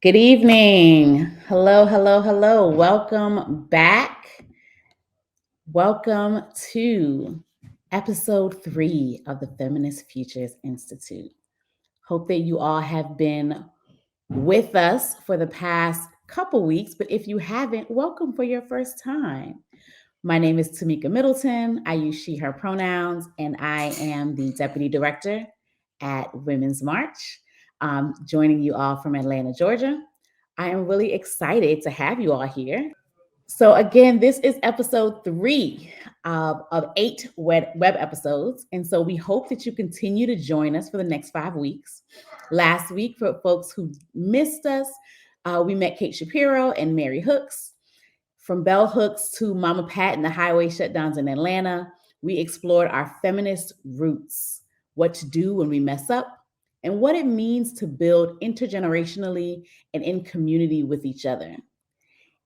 Good evening. Hello, hello, hello. Welcome back. Welcome to episode 3 of the Feminist Futures Institute. Hope that you all have been with us for the past couple weeks, but if you haven't, welcome for your first time. My name is Tamika Middleton. I use she, her pronouns, and I am the Deputy Director at Women's March, joining you all from Atlanta, Georgia. I am really excited to have you all here. So, again, this is episode 3 of 8 web episodes. And so we hope that you continue to join us for the next 5 weeks. Last week, for folks who missed us, we met Kate Shapiro and Mary Hooks. From bell hooks to Mama Pat and the highway shutdowns in Atlanta, we explored our feminist roots, what to do when we mess up, and what it means to build intergenerationally and in community with each other.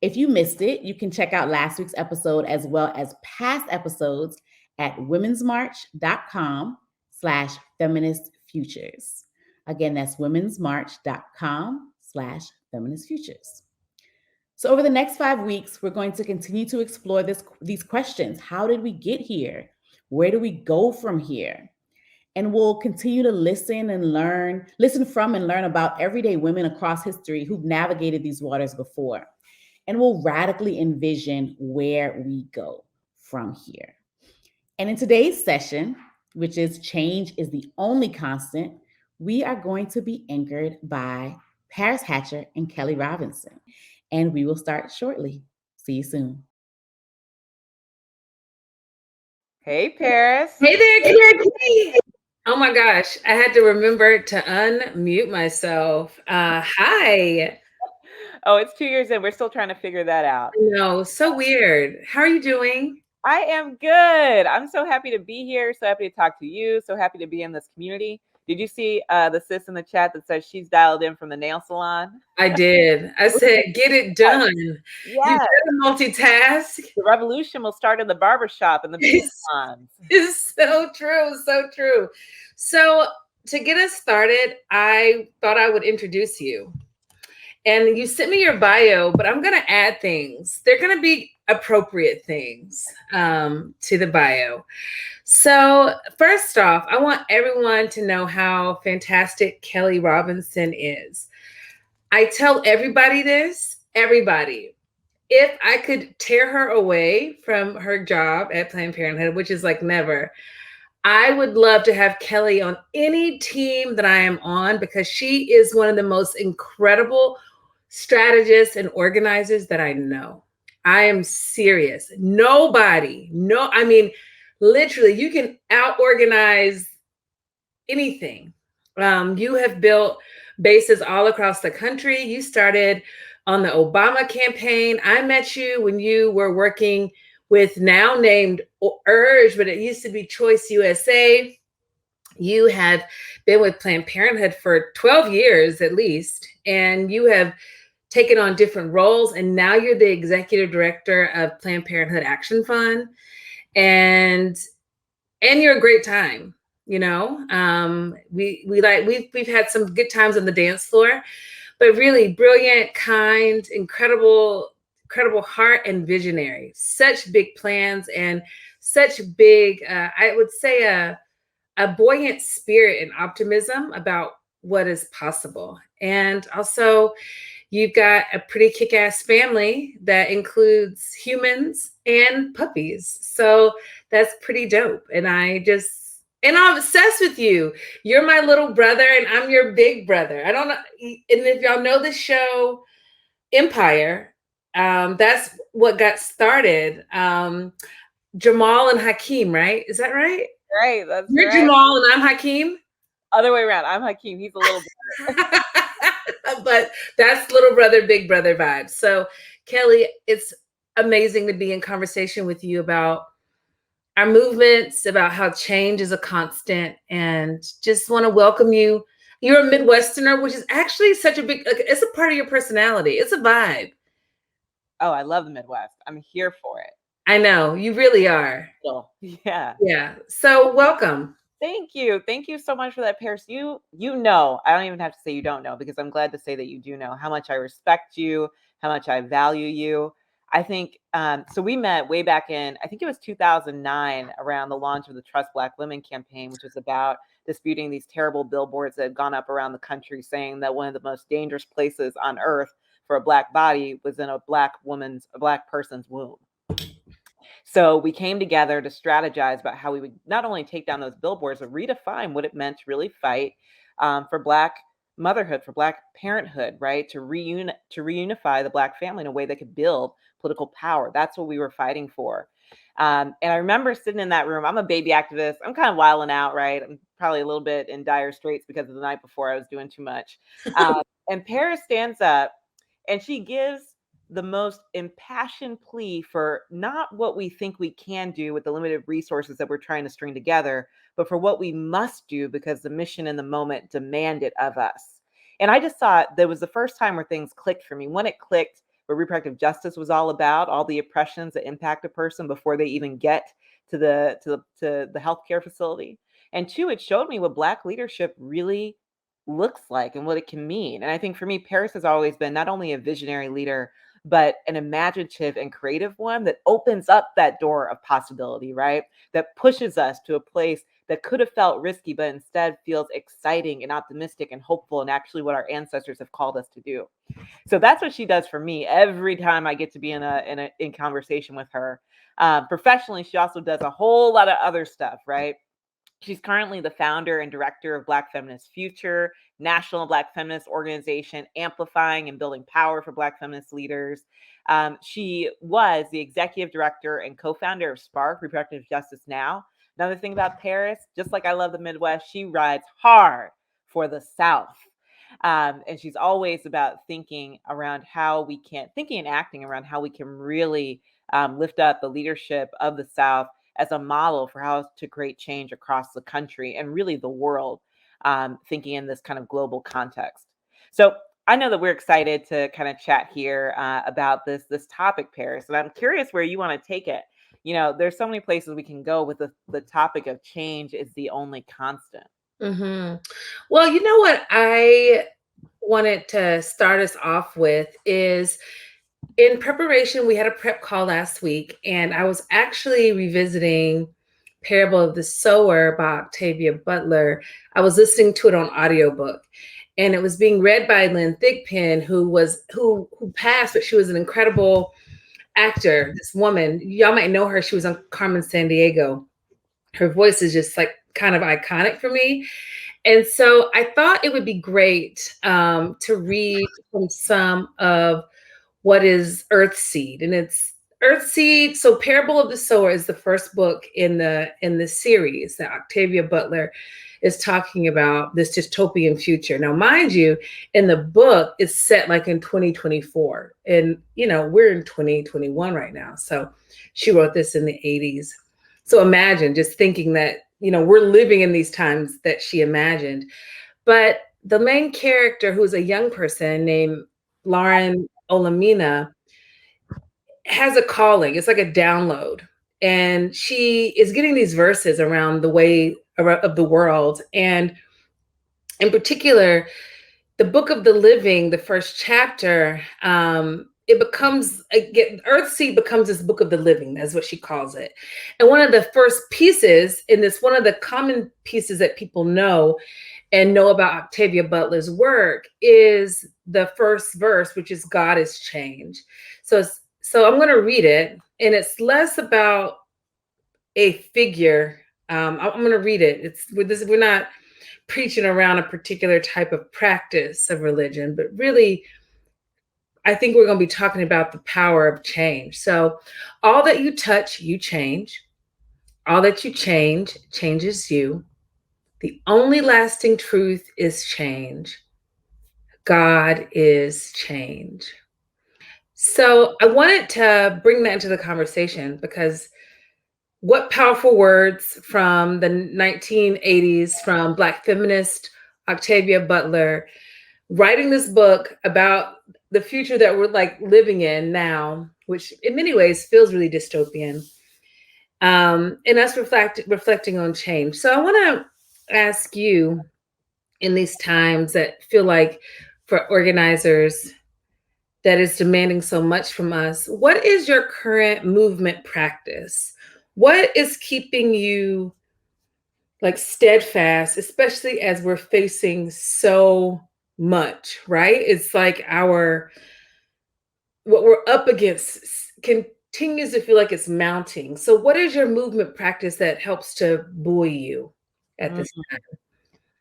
If you missed it, you can check out last week's episode as well as past episodes at womensmarch.com/feminist futures. Again, that's womensmarch.com/feminist futures. So over the next 5 weeks, we're going to continue to explore these questions. How did we get here? Where do we go from here? And we'll continue to listen from and learn about everyday women across history who've navigated these waters before. And we'll radically envision where we go from here. And in today's session, which is Change is the Only Constant, we are going to be anchored by Paris Hatcher and Kelley Robinson. And we will start shortly. See you soon. Hey, Paris. Hey there, Kate. Oh my gosh, I had to remember to unmute myself. Hi. Oh, it's 2 years in. We're still trying to figure that out. No, so weird. How are you doing? I am good. I'm so happy to be here. So happy to talk to you. So happy to be in this community. Did you see the sis in the chat that says she's dialed in from the nail salon? I did. I said, get it done. Yeah. You better multitask. The revolution will start in the barbershop and the beauty salons. It's so true. So true. So to get us started, I thought I would introduce you. And you sent me your bio, but I'm going to add things. They're going to be appropriate things to the bio. So first off, I want everyone to know how fantastic Kelley Robinson is. I tell everybody this, everybody. If I could tear her away from her job at Planned Parenthood, which is like never, I would love to have Kelley on any team that I am on because she is one of the most incredible strategists and organizers that I know. I am serious. Literally, you can out-organize anything. You have built bases all across the country. You started on the Obama campaign. I met you when you were working with now named URGE, but it used to be Choice USA. You have been with Planned Parenthood for 12 years at least, and you have taken on different roles, and now you're the executive director of Planned Parenthood Action Fund, and you're a great time. You know, we've had some good times on the dance floor, but really brilliant, kind, incredible heart and visionary. Such big plans and such big, I would say, a buoyant spirit and optimism about what is possible. And also, you've got a pretty kick-ass family that includes humans and puppies. So that's pretty dope. And I'm obsessed with you. You're my little brother and I'm your big brother. I don't know. And if y'all know the show Empire, that's what got started. Jamal and Hakeem, right? Is that right? Right. That's You're right. Jamal and I'm Hakeem? Other way around. I'm Hakeem. He's a little brother. But that's little brother, big brother vibes. So Kelley, it's amazing to be in conversation with you about our movements, about how change is a constant, and just want to welcome you. You're a Midwesterner, which is actually such a big, it's a part of your personality. It's a vibe. Oh, I love the Midwest. I'm here for it. I know, you really are. Yeah. Yeah. So welcome. Thank you. Thank you so much for that, Paris. You know, I don't even have to say you don't know, because I'm glad to say that you do know how much I respect you, how much I value you. I think, so we met way back in, I think it was 2009, around the launch of the Trust Black Women campaign, which was about disputing these terrible billboards that had gone up around the country saying that one of the most dangerous places on earth for a Black body was in a Black person's womb. So we came together to strategize about how we would not only take down those billboards, but redefine what it meant to really fight for Black motherhood, for Black parenthood, right? To reunify the Black family in a way that could build political power. That's what we were fighting for. And I remember sitting in that room. I'm a baby activist. I'm kind of wilding out, right? I'm probably a little bit in dire straits because of the night before I was doing too much. And Paris stands up and she gives the most impassioned plea for not what we think we can do with the limited resources that we're trying to string together, but for what we must do because the mission in the moment demanded of us. And I just thought that was the first time where things clicked for me. When it clicked, what reproductive justice was all about, all the oppressions that impact a person before they even get to the healthcare facility. And two, it showed me what Black leadership really looks like and what it can mean. And I think for me, Paris has always been not only a visionary leader, but an imaginative and creative one that opens up that door of possibility, right? That pushes us to a place that could have felt risky, but instead feels exciting and optimistic and hopeful, and actually what our ancestors have called us to do. So that's what she does for me every time I get to be in conversation with her. Professionally, she also does a whole lot of other stuff, right? She's currently the founder and director of Black Feminist Future, national Black feminist organization, amplifying and building power for Black feminist leaders. She was the executive director and co-founder of Spark, Reproductive Justice Now. Another thing about Paris, just like I love the Midwest, she rides hard for the South. And she's always about thinking and acting around how we can really lift up the leadership of the South as a model for how to create change across the country and really the world, thinking in this kind of global context. So I know that we're excited to kind of chat here about this topic, Paris, and I'm curious where you want to take it. You know, there's so many places we can go with the topic of change is the only constant. Mm-hmm. Well, you know what I wanted to start us off with is, in preparation, we had a prep call last week, and I was actually revisiting Parable of the Sower by Octavia Butler. I was listening to it on audiobook, and it was being read by Lynn Thigpen, who passed, but she was an incredible actor. This woman, y'all might know her. She was on Carmen Sandiego. Her voice is just like kind of iconic for me. And so I thought it would be great to read from some of what is Earthseed. And it's Earthseed. So Parable of the Sower is the first book in the series that Octavia Butler is talking about, this dystopian future. Now, mind you, in the book, it's set like in 2024. And, you know, we're in 2021 right now. So she wrote this in the 80s. So imagine just thinking that, you know, we're living in these times that she imagined. But the main character, who's a young person named Lauren Olamina, has a calling. It's like a download. And she is getting these verses around the way of the world. And in particular, the Book of the Living, the first chapter, it becomes, again, Earthseed becomes this Book of the Living. That's what she calls it. And one of the first pieces in this, one of the common pieces that people know about Octavia Butler's work is the first verse, which is God is change. So I'm going to read it, and it's less about a figure. I'm going to read it. We're not preaching around a particular type of practice of religion, but really, I think we're going to be talking about the power of change. So all that you touch, you change. All that you change, changes you. The only lasting truth is change. God is change. So I wanted to bring that into the conversation because what powerful words from the 1980s from Black feminist Octavia Butler, writing this book about the future that we're like living in now, which in many ways feels really dystopian. and us reflecting on change. So I want to ask you, in these times that feel like for organizers that is demanding so much from us, what is your current movement practice? What is keeping you like steadfast, especially as we're facing so much, right? It's like what we're up against continues to feel like it's mounting. So what is your movement practice that helps to buoy you at Mm, this time?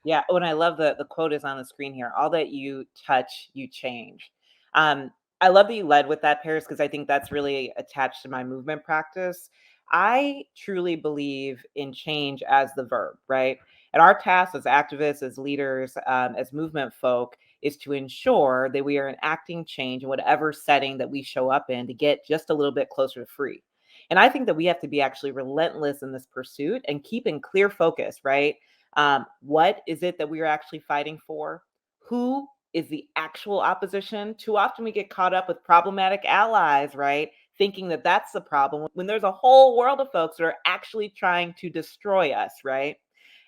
yeah. Oh, and I love the quote is on the screen here. All that you touch, you change. I love that you led with that, Paris, because I think that's really attached to my movement practice. I truly believe in change as the verb, right? And our task as activists, as leaders, as movement folk is to ensure that we are enacting change in whatever setting that we show up in to get just a little bit closer to free. And I think that we have to be actually relentless in this pursuit and keep in clear focus, right? What is it that we are actually fighting for? Who is the actual opposition? Too often we get caught up with problematic allies, right? Thinking that that's the problem when there's a whole world of folks that are actually trying to destroy us, right?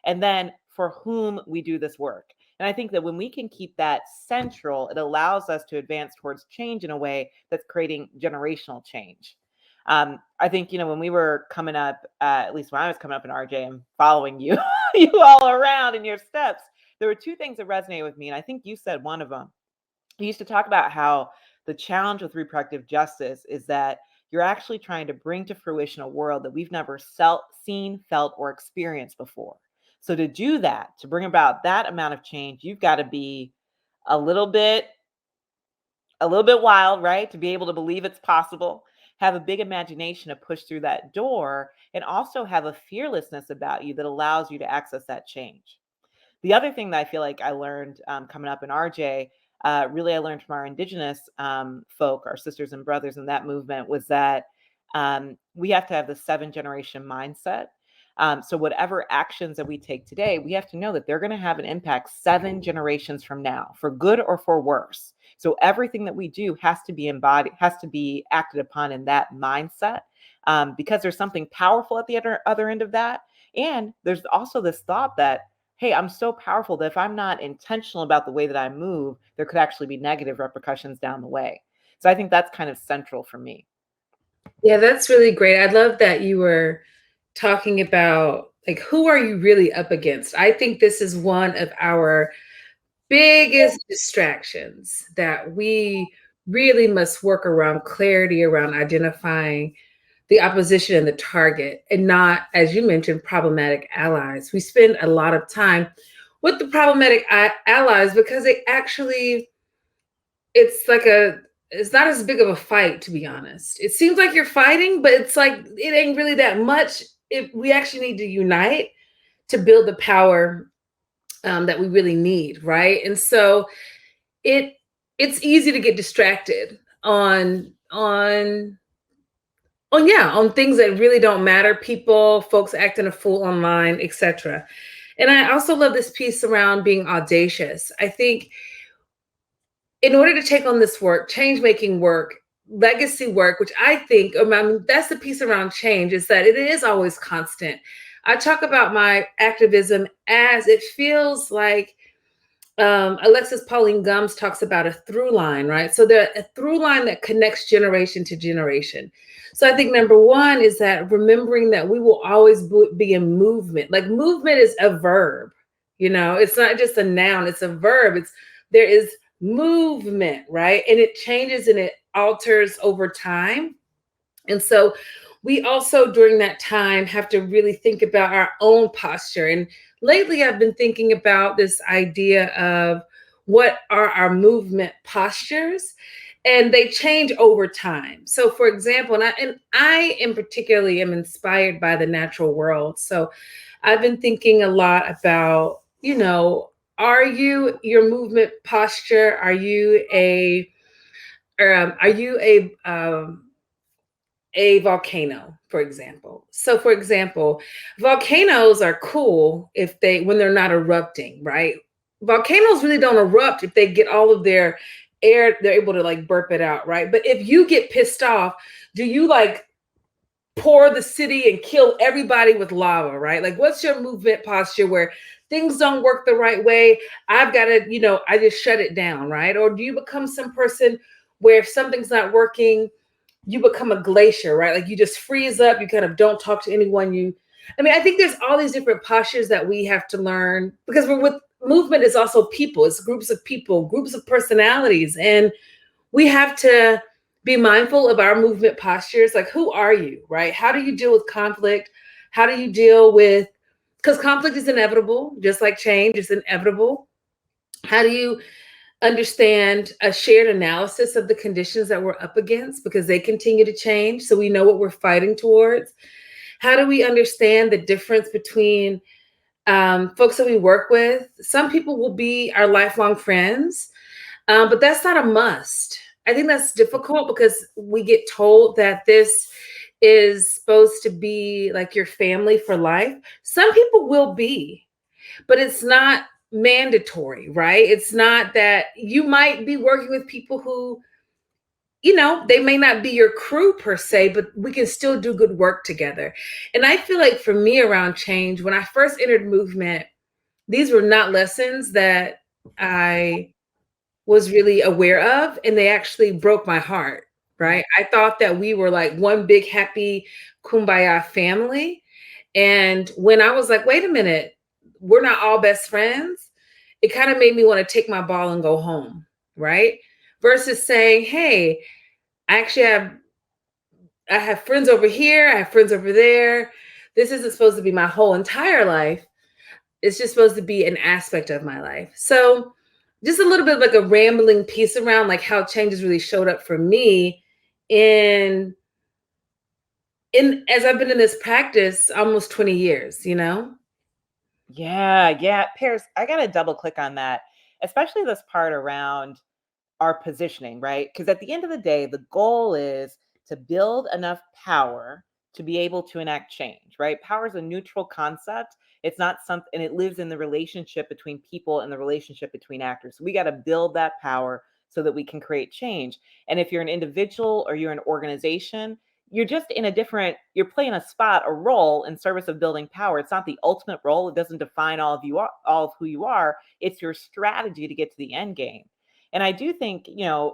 And then for whom we do this work. And I think that when we can keep that central, it allows us to advance towards change in a way that's creating generational change. I think, when we were coming up, at least when I was coming up in RJ and following you, you all around in your steps, there were two things that resonated with me. And I think you said one of them. You used to talk about how the challenge with reproductive justice is that you're actually trying to bring to fruition a world that we've never seen, felt, or experienced before. So to do that, to bring about that amount of change, you've got to be a little bit wild, right? To be able to believe it's possible, have a big imagination to push through that door, and also have a fearlessness about you that allows you to access that change. The other thing that I feel like I learned coming up in RJ, really I learned from our indigenous folk, our sisters and brothers in that movement, was that we have to have the 7-generation mindset. So whatever actions that we take today, we have to know that they're going to have an impact 7 generations from now, for good or for worse. So everything that we do has to be embodied, has to be acted upon in that mindset, because there's something powerful at the other end of that. And there's also this thought that, hey, I'm so powerful that if I'm not intentional about the way that I move, there could actually be negative repercussions down the way. So I think that's kind of central for me. Yeah, that's really great. I love that you were talking about like who are you really up against? I think this is one of our biggest distractions that we really must work around clarity around identifying the opposition and the target and not, as you mentioned, problematic allies. We spend a lot of time with the problematic allies because they actually, it's not as big of a fight, to be honest. It seems like you're fighting, but it's like it ain't really that much. If we actually need to unite to build the power that we really need, right? And so it's easy to get distracted on things that really don't matter, people, folks acting a fool online, etc. And I also love this piece around being audacious. I think in order to take on this work, change making work, legacy work, which I think, that's the piece around change, is that it is always constant. I talk about my activism as it feels like Alexis Pauline Gumbs talks about a through line, right? So there's a through line that connects generation to generation. So I think number one is that remembering that we will always be in movement. Like movement is a verb, it's not just a noun, it's a verb. There is movement, right? And it changes and it alters over time. And so we also during that time have to really think about our own posture. And lately I've been thinking about this idea of what are our movement postures, and they change over time. So for example, and I in particularly am inspired by the natural world. So I've been thinking a lot about, are you your movement posture? Are you a volcano, for example? So for example, volcanoes are cool when they're not erupting, right? Volcanoes really don't erupt if they get all of their air, they're able to like burp it out, right? But if you get pissed off, do you like pour the city and kill everybody with lava, right? Like, what's your movement posture where things don't work the right way? I've got to, I just shut it down, right? Or do you become some person where if something's not working, you become a glacier, right? Like you just freeze up, you kind of don't talk to anyone. I think there's all these different postures that we have to learn, because we're with movement is also people. It's groups of people, groups of personalities. And we have to be mindful of our movement postures. Like, who are you, right? How do you deal with conflict? How do you deal with, because conflict is inevitable, just like change is inevitable. How do you understand a shared analysis of the conditions that we're up against, because they continue to change, so we know what we're fighting towards? How do we understand the difference between folks that we work with? Some people will be our lifelong friends, but that's not a must. I think that's difficult because we get told that this is supposed to be like your family for life. Some people will be, but it's not mandatory, right? It's not that you might be working with people who, they may not be your crew per se, but we can still do good work together. And I feel like for me around change, when I first entered movement, these were not lessons that I was really aware of, and they actually broke my heart, right? I thought that we were like one big happy kumbaya family. And when I was like, wait a minute, we're not all best friends, it kind of made me want to take my ball and go home, right? Versus saying, hey, I have friends over here, I have friends over there. This isn't supposed to be my whole entire life. It's just supposed to be an aspect of my life. So just a little bit of like a rambling piece around like how changes really showed up for me in as I've been in this practice almost 20 years, Yeah. Paris, I got to double click on that, especially this part around our positioning, right? Because at the end of the day, the goal is to build enough power to be able to enact change, right? Power is a neutral concept. It's not something, and it lives in the relationship between people and the relationship between actors. So we got to build that power so that we can create change. And if you're an individual or you're an organization, you're just in a different, you're playing a spot, a role in service of building power. It's not the ultimate role. It doesn't define all of who you are. It's your strategy to get to the end game. And I do think,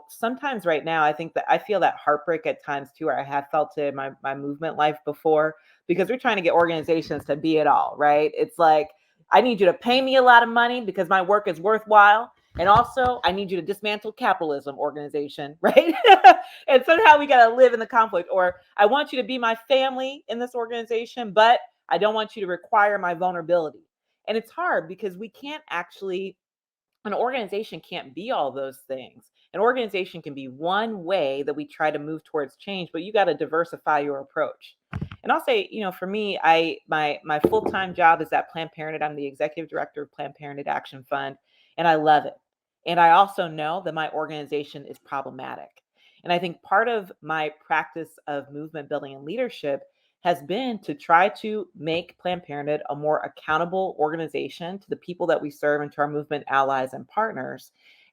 sometimes right now, I think that I feel that heartbreak at times too, or I have felt it in my movement life before, because we're trying to get organizations to be it all, right? It's like, I need you to pay me a lot of money because my work is worthwhile. And also, I need you to dismantle capitalism, organization, right? And somehow we got to live in the conflict. Or I want you to be my family in this organization, but I don't want you to require my vulnerability. And it's hard because we can't actually, an organization can't be all those things. An organization can be one way that we try to move towards change, but you got to diversify your approach. And I'll say, for me, my full-time job is at Planned Parenthood. I'm the executive director of Planned Parenthood Action Fund, and I love it. And I also know that my organization is problematic. And I think part of my practice of movement building and leadership has been to try to make Planned Parenthood a more accountable organization to the people that we serve and to our movement allies and partners,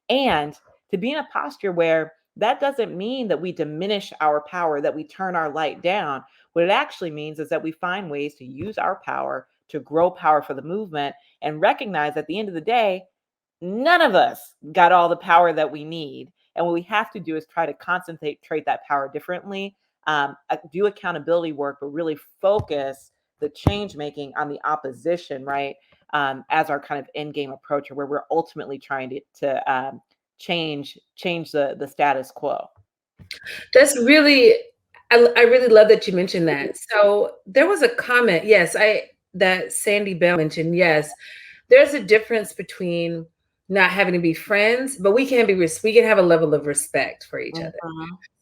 and to be in a posture where that doesn't mean that we diminish our power, that we turn our light down. What it actually means is that we find ways to use our power to grow power for the movement, and recognize at the end of the day, none of us got all the power that we need. And what we have to do is try to concentrate that power differently, do accountability work, but really focus the change making on the opposition, right? As our kind of end game approach, or where we're ultimately trying to change the status quo. That's really, I really love that you mentioned that. So there was a comment, yes, that Sandy Bell mentioned. Yes, there's a difference between not having to be friends, but we can have a level of respect for each other.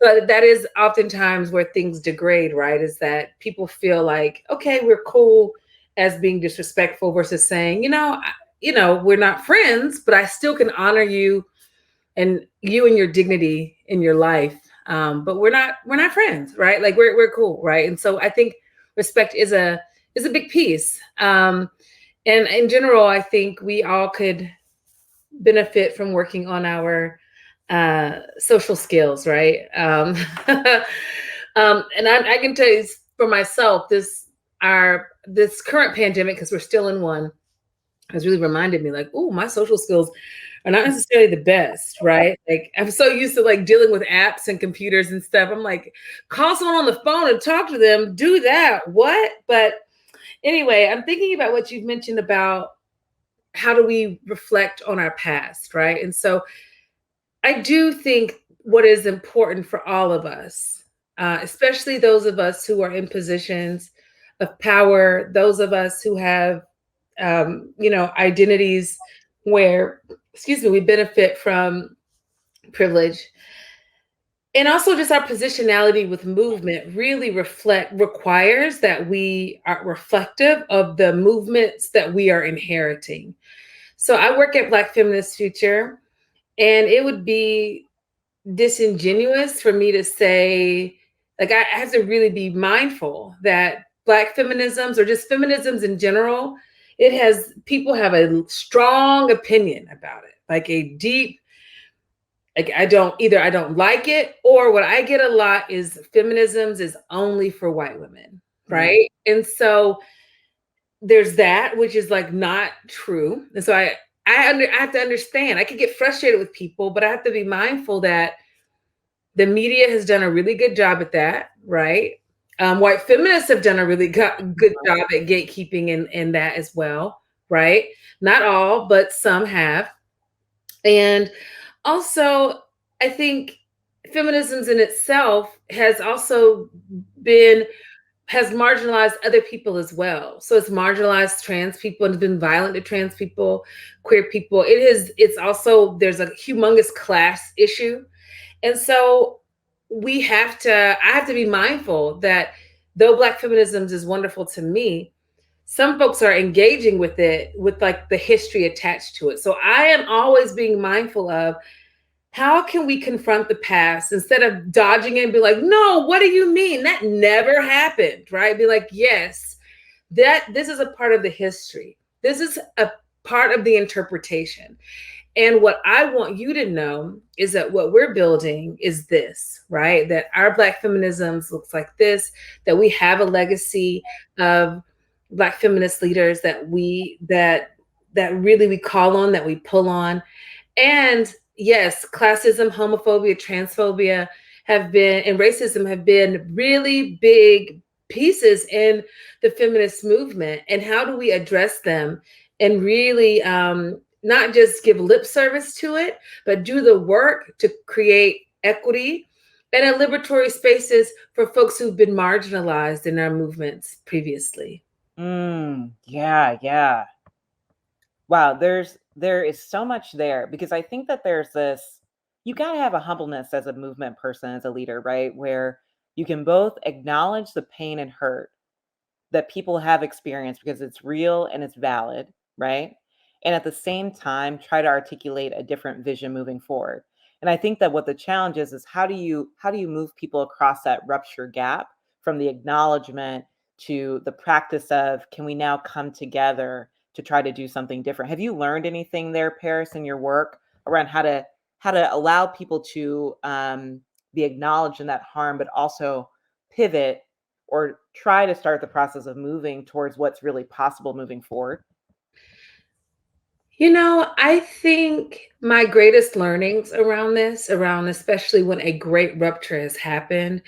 So that is oftentimes where things degrade, right? Is that people feel like, okay, we're cool as being disrespectful, versus saying, we're not friends, but I still can honor you and your dignity in your life. But we're not friends, right? Like we're cool, right? And so I think respect is a big piece. And in general, I think we all could benefit from working on our social skills, right? And I can tell you, for myself, this current pandemic, because we're still in one, has really reminded me like, oh, my social skills are not necessarily the best, right? Like I'm so used to like dealing with apps and computers and stuff. I'm like, call someone on the phone and talk to them, do that. What? But anyway, I'm thinking about what you've mentioned about how do we reflect on our past, right? And so I do think what is important for all of us, especially those of us who are in positions of power, those of us who have, identities where, we benefit from privilege, and also just our positionality with movement really requires that we are reflective of the movements that we are inheriting. So I work at Black Feminist Future, and it would be disingenuous for me to say, like, I have to really be mindful that Black feminisms, or just feminisms in general, people have a strong opinion about it, like a deep, like I don't like it, or what I get a lot is feminisms is only for white women, right? And so there's that, which is like not true. And so I have to understand. I could get frustrated with people, but I have to be mindful that the media has done a really good job at that, right? White feminists have done a really good job at gatekeeping in that as well, right? Not all, but some have. And also, I think feminism in itself has also has marginalized other people as well. So it's marginalized trans people and has been violent to trans people, queer people. It's also, there's a humongous class issue. And so I have to be mindful that though Black feminism is wonderful to me, some folks are engaging with it with like the history attached to it. So I am always being mindful of, how can we confront the past instead of dodging it and be like, no, what do you mean? That never happened, right? Be like, yes, this is a part of the history. This is a part of the interpretation. And what I want you to know is that what we're building is this, right? That our Black feminisms looks like this, that we have a legacy of Black feminist leaders that really we call on, that we pull on. And yes, classism, homophobia, transphobia and racism have been really big pieces in the feminist movement. And how do we address them and really not just give lip service to it, but do the work to create equity and liberatory spaces for folks who've been marginalized in our movements previously? Yeah. Wow, there is so much there, because I think that there's this, you got to have a humbleness as a movement person, as a leader, right? Where you can both acknowledge the pain and hurt that people have experienced because it's real and it's valid, right? And at the same time, try to articulate a different vision moving forward. And I think that what the challenge is how do you move people across that rupture gap from the acknowledgement to the practice of, can we now come together to try to do something different? Have you learned anything there, Paris, in your work around how to allow people to be acknowledged in that harm, but also pivot or try to start the process of moving towards what's really possible moving forward? I think my greatest learnings around especially when a great rupture has happened,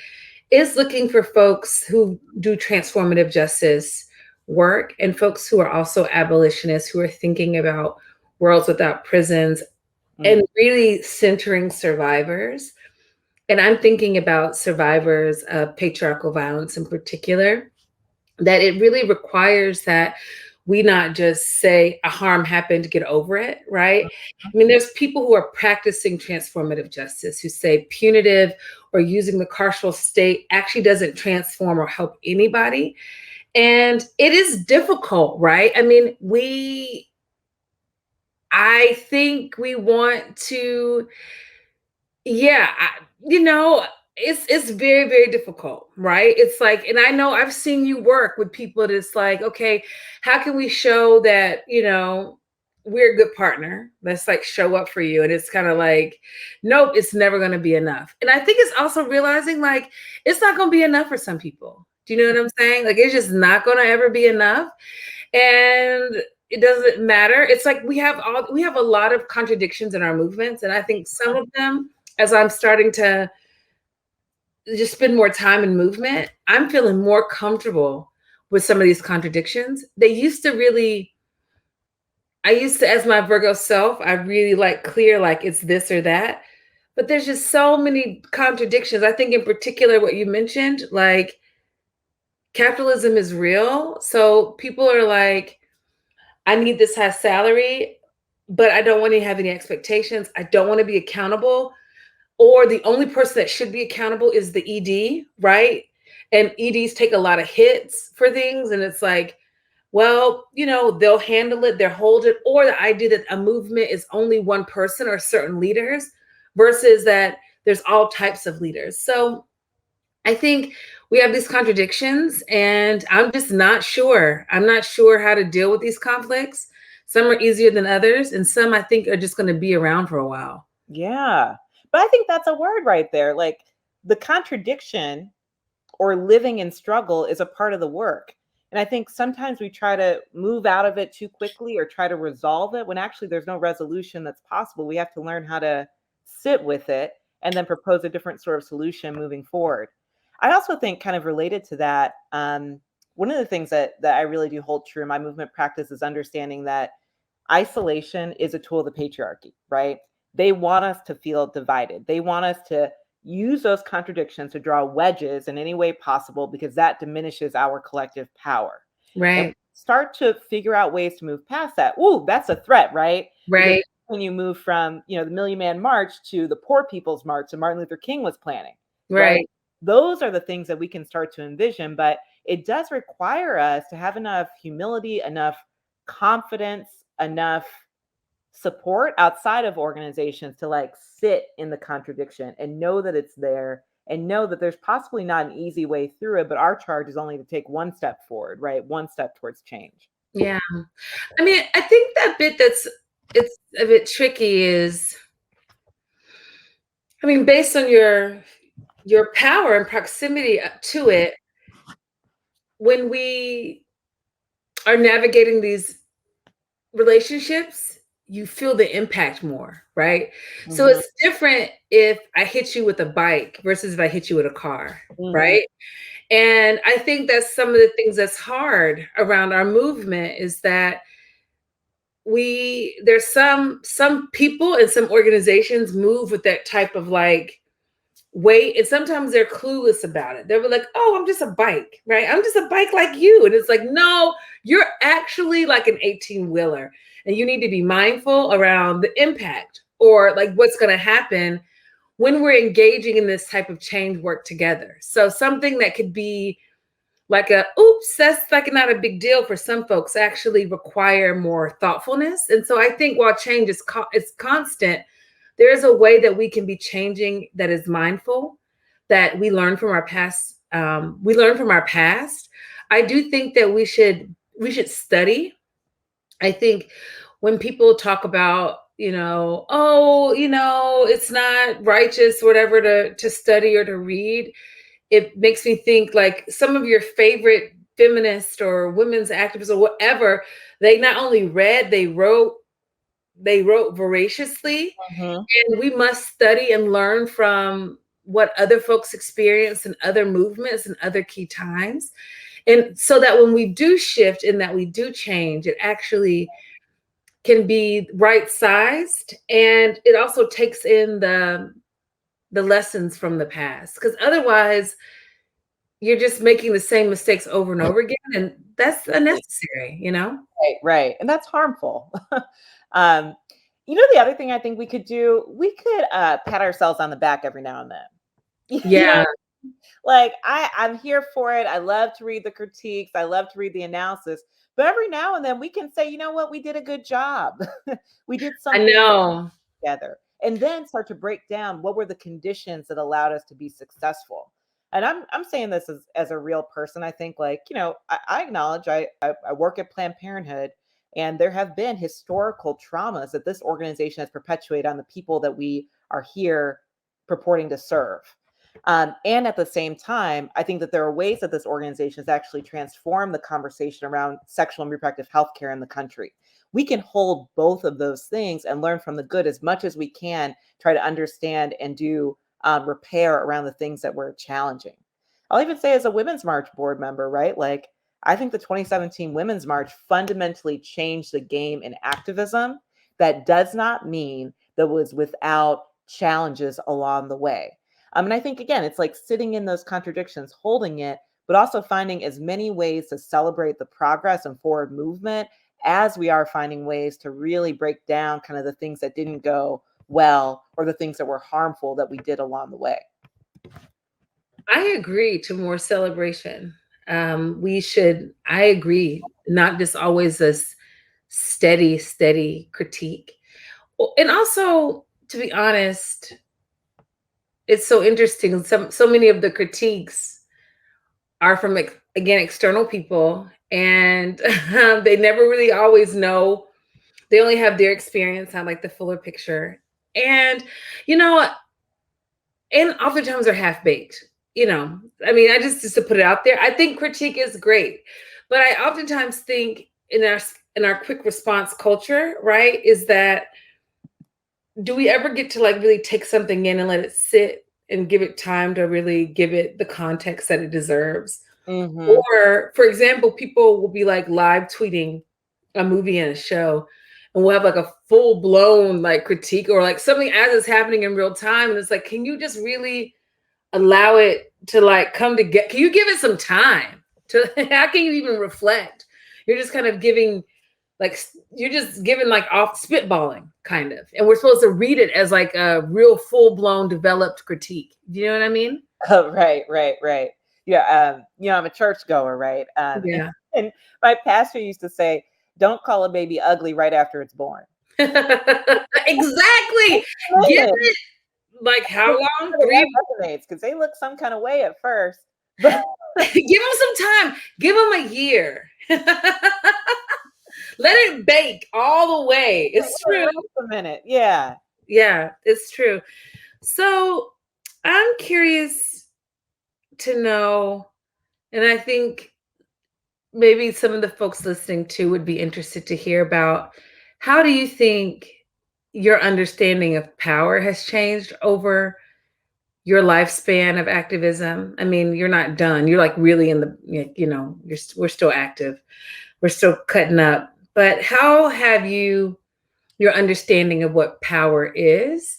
is looking for folks who do transformative justice work, and folks who are also abolitionists, who are thinking about worlds without prisons, and really centering survivors. And I'm thinking about survivors of patriarchal violence in particular, that it really requires that we not just say a harm happened, get over it, right? I mean, there's people who are practicing transformative justice who say punitive or using the carceral state actually doesn't transform or help anybody. And it is difficult, right? I mean, I think we want to, it's very, very difficult, right? It's like, and I know I've seen you work with people that's like, okay, how can we show that, we're a good partner? Let's like show up for you. And it's kind of like, nope, it's never going to be enough. And I think it's also realizing like, it's not going to be enough for some people. Do you know what I'm saying? Like, it's just not going to ever be enough. And it doesn't matter. It's like we have a lot of contradictions in our movements. And I think some of them, as I'm starting to just spend more time in movement, I'm feeling more comfortable with some of these contradictions. I used to, as my Virgo self, I really like clear, like it's this or that. But there's just so many contradictions. I think in particular what you mentioned, like capitalism is real. So people are like, I need this high salary, but I don't want to have any expectations. I don't want to be accountable. Or the only person that should be accountable is the ED, right? And EDs take a lot of hits for things. And it's like, well, they'll handle it, they'll hold it. Or the idea that a movement is only one person or certain leaders versus that there's all types of leaders. So I think we have these contradictions, and I'm just not sure. I'm not sure how to deal with these conflicts. Some are easier than others, and some I think are just going to be around for a while. Yeah. But I think that's a word right there. Like the contradiction or living in struggle is a part of the work. And I think sometimes we try to move out of it too quickly or try to resolve it when actually there's no resolution that's possible. We have to learn how to sit with it and then propose a different sort of solution moving forward. I also think, kind of related to that, one of the things that I really do hold true in my movement practice is understanding that isolation is a tool of the patriarchy, right? They want us to feel divided. They want us to use those contradictions to draw wedges in any way possible because that diminishes our collective power. Right. And start to figure out ways to move past that. Ooh, that's a threat, right? Right. Because when you move from, the Million Man March to the Poor People's March that Martin Luther King was planning, Right. Those are the things that we can start to envision, but it does require us to have enough humility, enough confidence, enough support outside of organizations to like sit in the contradiction and know that it's there and know that there's possibly not an easy way through it, but our charge is only to take one step forward, right? One step towards change. Yeah. I mean, I think that bit it's a bit tricky is, I mean, based on your power and proximity to it, when we are navigating these relationships, you feel the impact more, right? Mm-hmm. So it's different if I hit you with a bike versus if I hit you with a car, right? And I think that's some of the things that's hard around our movement is that there's some people and some organizations move with that type of like weight, and sometimes they're clueless about it. They were like, oh, I'm just a bike, right? I'm just a bike like you. And it's like, no, you're actually like an 18-wheeler, and you need to be mindful around the impact or like what's going to happen when we're engaging in this type of change work together. So something that could be like oops, that's like not a big deal for some folks, actually require more thoughtfulness. And so I think while change is constant, there is a way that we can be changing that is mindful, that we learn from our past. I do think that we should study. I think when people talk about, it's not righteous, whatever, to study or to read, it makes me think like some of your favorite feminists or women's activists or whatever, they not only read, they wrote voraciously. And we must study and learn from what other folks experience in other movements and other key times. And so that when we do shift and that we do change, it actually can be right-sized. And it also takes in the lessons from the past, because otherwise you're just making the same mistakes over and over again. And that's unnecessary, Right. And that's harmful. The other thing I think we could do, we could pat ourselves on the back every now and then. Yeah. Like I'm here for it. I love to read the critiques. I love to read the analysis. But every now and then we can say, you know what, we did a good job. We did something together. And then start to break down what were the conditions that allowed us to be successful. And I'm saying this as a real person. I think I acknowledge I work at Planned Parenthood, and there have been historical traumas that this organization has perpetuated on the people that we are here purporting to serve. And at the same time, I think that there are ways that this organization has actually transformed the conversation around sexual and reproductive health care in the country. We can hold both of those things and learn from the good as much as we can, try to understand and do repair around the things that were challenging. I'll even say, as a Women's March board member, right? Like, I think the 2017 Women's March fundamentally changed the game in activism. That does not mean that was without challenges along the way. And I think, again, it's like sitting in those contradictions, holding it, but also finding as many ways to celebrate the progress and forward movement as we are finding ways to really break down kind of the things that didn't go well or the things that were harmful that we did along the way. I agree to more celebration. I agree, not just always this steady critique. And also, to be honest, it's so interesting. So many of the critiques are from, again, external people, and they never really always know. They only have their experience, not like the fuller picture. And, you know, and oftentimes they're half baked. I mean, I just to put it out there, I think critique is great, but I oftentimes think in our quick response culture, right, is that, do we ever get to like really take something in and let it sit and give it time to really give it the context that it deserves? Mm-hmm. Or, for example, people will be like live tweeting a movie and a show, and we'll have like a full blown like critique or like something as it's happening in real time, and it's like, can you just really allow it to like come together? Can you give it some time to how can you even reflect? You're just kind of giving like off spitballing kind of, and we're supposed to read it as like a real full-blown developed critique. Do you know what I mean? Oh, right. Yeah. I'm a churchgoer, right? Yeah. And my pastor used to say, don't call a baby ugly right after it's born. Exactly. Give it like how long? 3 resonates because they look some kind of way at first. But give them some time. Give them a year. Let it bake all the way. It's true. A minute. Yeah. Yeah, it's true. So I'm curious to know, and I think maybe some of the folks listening too would be interested to hear about, how do you think your understanding of power has changed over your lifespan of activism? I mean, you're not done. You're like really in the, we're still active. We're still cutting up. But how have your understanding of what power is,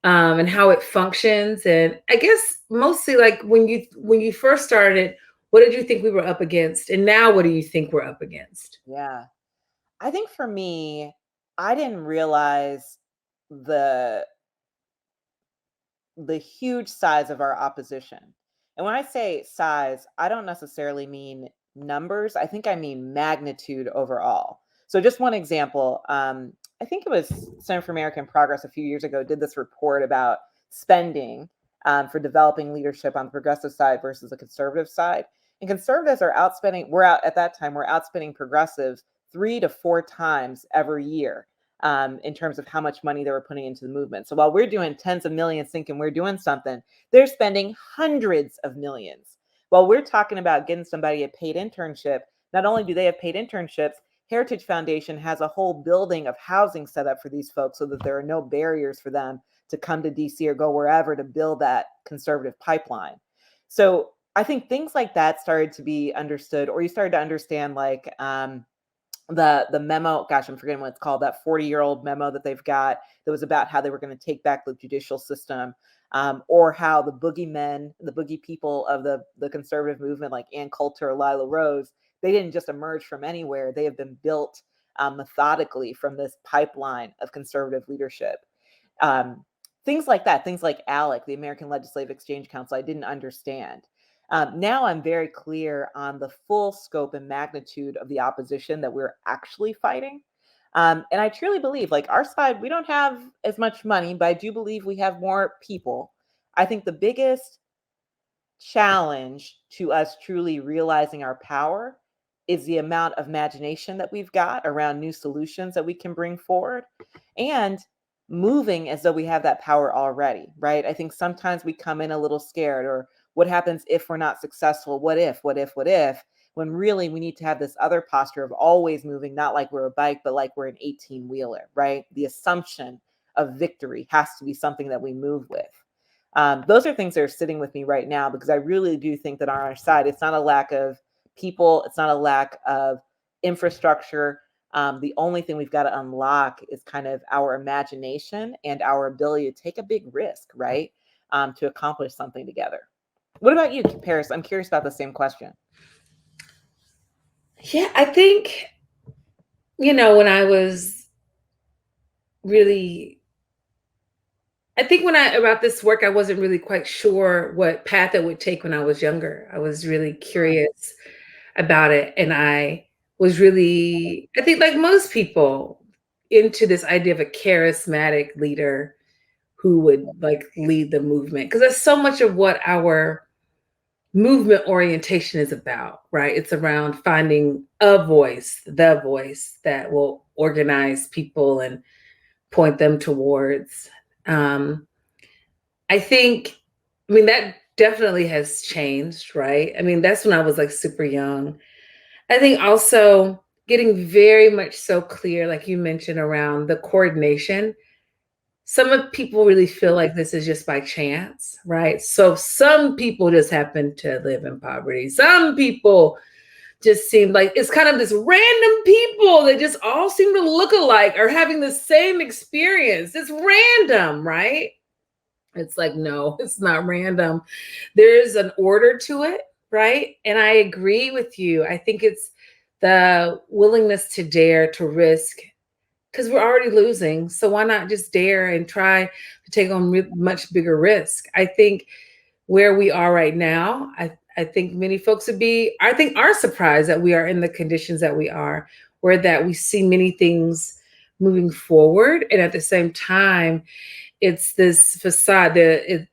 and how it functions, and I guess mostly like when you first started, what did you think we were up against, and now what do you think we're up against? Yeah. I think for me, I didn't realize the huge size of our opposition. And when I say size, I don't necessarily mean numbers. I think I mean magnitude overall. So just one example, I think it was Center for American Progress a few years ago did this report about spending for developing leadership on the progressive side versus the conservative side. And conservatives are outspending, we're outspending progressives 3 to 4 times every year in terms of how much money they were putting into the movement. So while we're doing tens of millions thinking we're doing something, they're spending hundreds of millions. While we're talking about getting somebody a paid internship, not only do they have paid internships, Heritage Foundation has a whole building of housing set up for these folks so that there are no barriers for them to come to DC or go wherever to build that conservative pipeline. So I think things like that started to be understood, or you started to understand like the memo, gosh, I'm forgetting what it's called, that 40-year-old memo that they've got that was about how they were going to take back the judicial system, or how the boogeymen, the boogie people of the conservative movement like Ann Coulter or Lila Rose, they didn't just emerge from anywhere. They have been built methodically from this pipeline of conservative leadership. Things like that, things like ALEC, the American Legislative Exchange Council, I didn't understand. Now I'm very clear on the full scope and magnitude of the opposition that we're actually fighting. And I truly believe, like, our side, we don't have as much money, but I do believe we have more people. I think the biggest challenge to us truly realizing our power is the amount of imagination that we've got around new solutions that we can bring forward. And moving as though we have that power already, right? I think sometimes we come in a little scared, or what happens if we're not successful? What if, when really we need to have this other posture of always moving, not like we're a bike, but like we're an 18-wheeler, right? The assumption of victory has to be something that we move with. Those are things that are sitting with me right now, because I really do think that on our side, it's not a lack of people, it's not a lack of infrastructure. The only thing we've got to unlock is kind of our imagination and our ability to take a big risk, right? To accomplish something together. What about you, Paris? I'm curious about the same question. Yeah, I think, when I was really, about this work, I wasn't really quite sure what path it would take when I was younger. I was really curious about it. And I was really, I think like most people, into this idea of a charismatic leader who would like lead the movement. Because that's so much of what our movement orientation is about, right? It's around finding the voice that will organize people and point them towards. I think, that definitely has changed, right? That's when I was like super young. I think also getting very much so clear, like you mentioned, around the coordination. Some of people really feel like this is just by chance, right? So some people just happen to live in poverty. Some people just seem like it's kind of this random people that just all seem to look alike or having the same experience. It's random, right? It's like, no, it's not random. There's an order to it, right? And I agree with you. I think it's the willingness to dare to risk, because we're already losing. So why not just dare and try to take on much bigger risk? I think where we are right now, I think many folks are surprised that we are in the conditions that we are, where that we see many things moving forward. And at the same time, it's this facade, the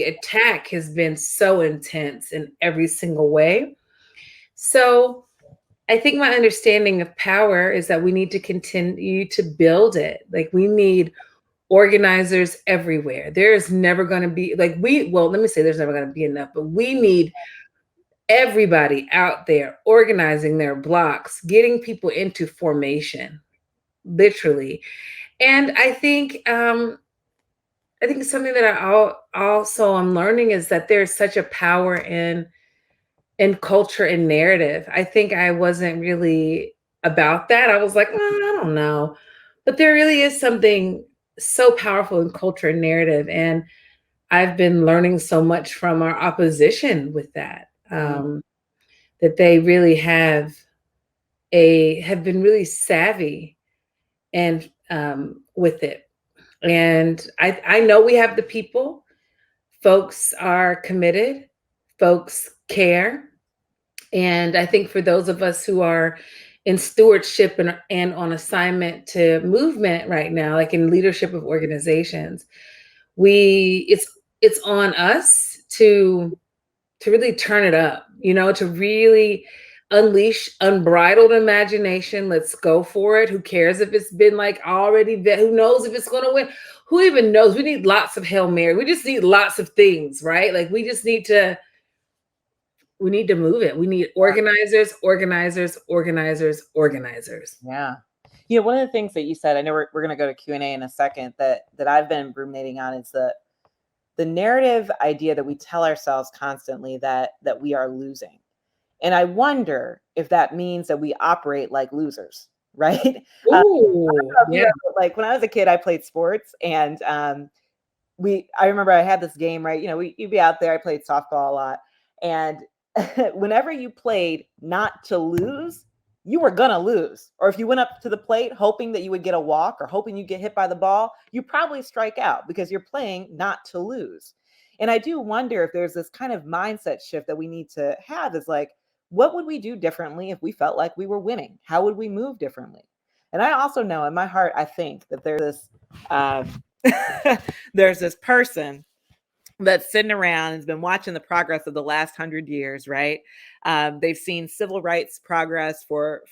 attack has been so intense in every single way. So I think my understanding of power is that we need to continue to build it. Like we need organizers everywhere. There is never going to be let me say there's never going to be enough, but we need everybody out there organizing their blocks, getting people into formation, literally. And I think something that I also am learning is that there's such a power in culture and narrative. I think I wasn't really about that. I was like, I don't know. But there really is something so powerful in culture and narrative. And I've been learning so much from our opposition with that, that they really have been really savvy and with it. And I know we have the people. Folks are committed. Folks care. And I think for those of us who are in stewardship and on assignment to movement right now, like in leadership of organizations, it's on us to really turn it up, to really unleash unbridled imagination. Let's go for it. Who cares if it's been like already who knows if it's going to win? Who even knows? We need lots of Hail Mary. We just need lots of things, right? Like we need to move it. We need organizers. Yeah. One of the things that you said, I know we're going to go to Q&A in a second, that I've been ruminating on is the narrative idea that we tell ourselves constantly that we are losing. And I wonder if that means that we operate like losers, right? Ooh, yeah. Like when I was a kid, I played sports, and I remember I had this game, right? You'd be out there. I played softball a lot. And whenever you played not to lose, you were going to lose. Or if you went up to the plate hoping that you would get a walk or hoping you get hit by the ball, you probably strike out because you're playing not to lose. And I do wonder if there's this kind of mindset shift that we need to have, is like, what would we do differently if we felt like we were winning? How would we move differently? And I also know in my heart, I think that there's this, there's this person that's sitting around and has been watching the progress of the last 100 years, right? They've seen civil rights progress for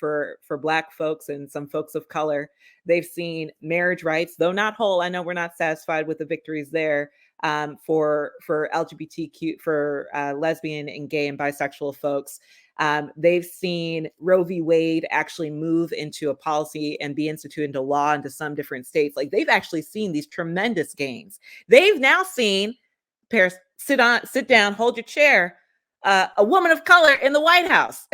Black folks and some folks of color. They've seen marriage rights, though not whole. I know we're not satisfied with the victories there, for LGBTQ, for lesbian and gay and bisexual folks. They've seen Roe v. Wade actually move into a policy and be instituted into law into some different states. Like, they've actually seen these tremendous gains. They've now seen, Paris, sit down, hold your chair, a woman of color in the White House.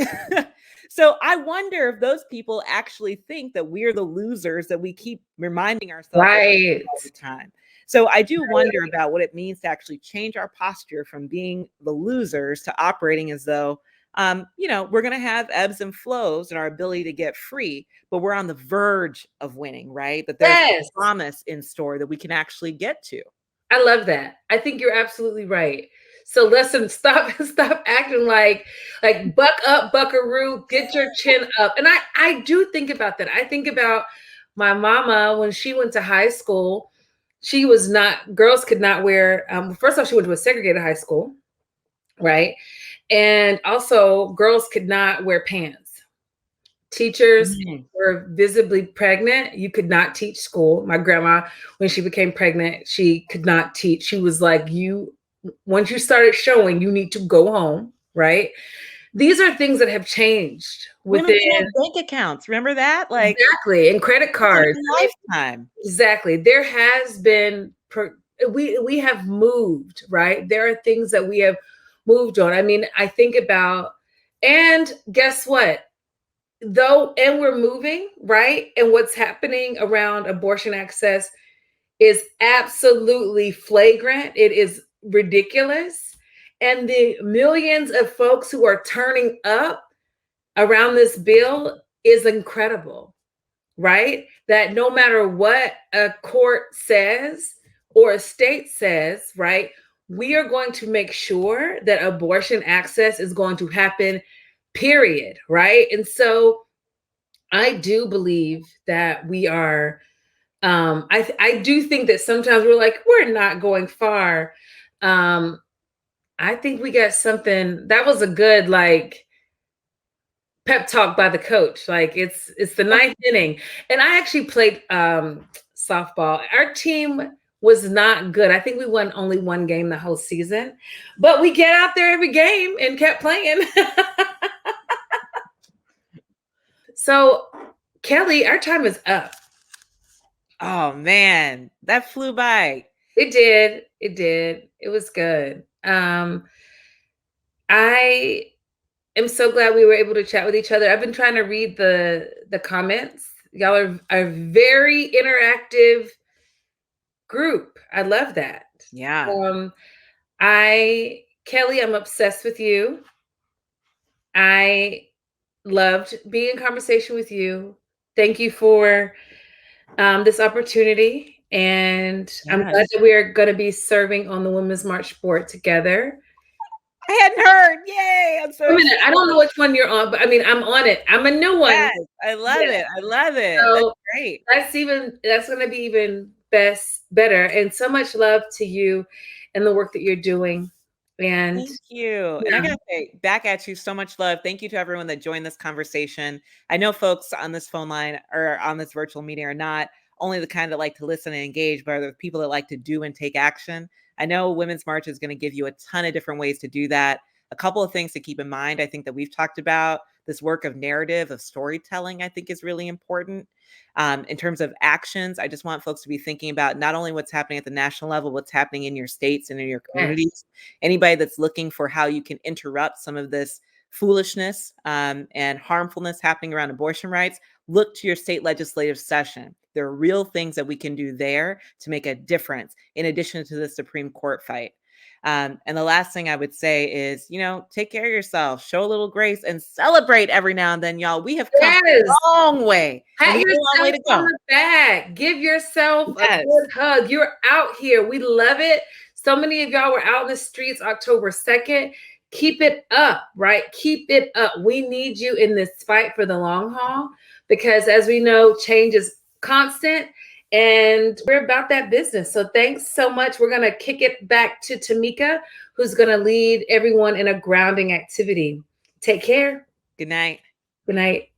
So I wonder if those people actually think that we're the losers that we keep reminding ourselves Right. all the time. So I do wonder about what it means to actually change our posture from being the losers to operating as though, we're going to have ebbs and flows in our ability to get free, but we're on the verge of winning, right? That there's a promise in store that we can actually get to. I love that. I think you're absolutely right. So listen, stop acting like buck up, buckaroo, get your chin up. And I do think about that. I think about my mama when she went to high school. She was not, girls could not wear, first off, she went to a segregated high school, right? And also girls could not wear pants. Teachers were visibly pregnant. You could not teach school. My grandma, when she became pregnant, she could not teach. She was like, once you started showing, you need to go home, right? These are things that have changed within bank accounts. Remember that? Like, exactly. And credit cards. Lifetime. Exactly. There has been, we have moved, right? There are things that we have moved on. I mean, I think about, and guess what? And we're moving, right? And what's happening around abortion access is absolutely flagrant. It is ridiculous. And the millions of folks who are turning up around this bill is incredible, right? That no matter what a court says or a state says, right, we are going to make sure that abortion access is going to happen, period, right? And so I do believe that we are, I do think that sometimes we're not going far. I think we got something, that was a good, pep talk by the coach. Like it's the ninth inning. And I actually played softball. Our team was not good. I think we won only one game the whole season, but we get out there every game and kept playing. So Kelley, our time is up. Oh man, that flew by. It did. It was good. I am so glad we were able to chat with each other. I've been trying to read the comments. Y'all are a very interactive group. I love that. Yeah. Kelley, I'm obsessed with you. I loved being in conversation with you. Thank you for this opportunity. And I'm glad that we're going to be serving on the Women's March board together. I hadn't heard. Yay. I'm so excited. I don't know which one you're on, but I mean, I'm on it. I'm a new one. Yes, I love it. I love it. So that's great. That's going to be even better. And so much love to you and the work that you're doing. And thank you. Yeah. And I gotta say, back at you, so much love. Thank you to everyone that joined this conversation. I know folks on this phone line or on this virtual meeting are not only the kind that like to listen and engage, but are the people that like to do and take action. I know Women's March is going to give you a ton of different ways to do that. A couple of things to keep in mind, I think that we've talked about, this work of narrative, of storytelling, I think is really important. In terms of actions, I just want folks to be thinking about not only what's happening at the national level, what's happening in your states and in your communities. Anybody that's looking for how you can interrupt some of this foolishness and harmfulness happening around abortion rights, look to your state legislative session. There are real things that we can do there to make a difference in addition to the Supreme Court fight. And the last thing I would say is, take care of yourself, show a little grace, and celebrate every now and then, y'all. We have come a long way. Pat yourself on the back. Give yourself a good hug. You're out here. We love it. So many of y'all were out in the streets October 2nd. Keep it up, right? Keep it up. We need you in this fight for the long haul because as we know, change is constant And we're about that business. So thanks so much. We're going to kick it back to Tamika, who's going to lead everyone in a grounding activity. Take care. Good night. Good night.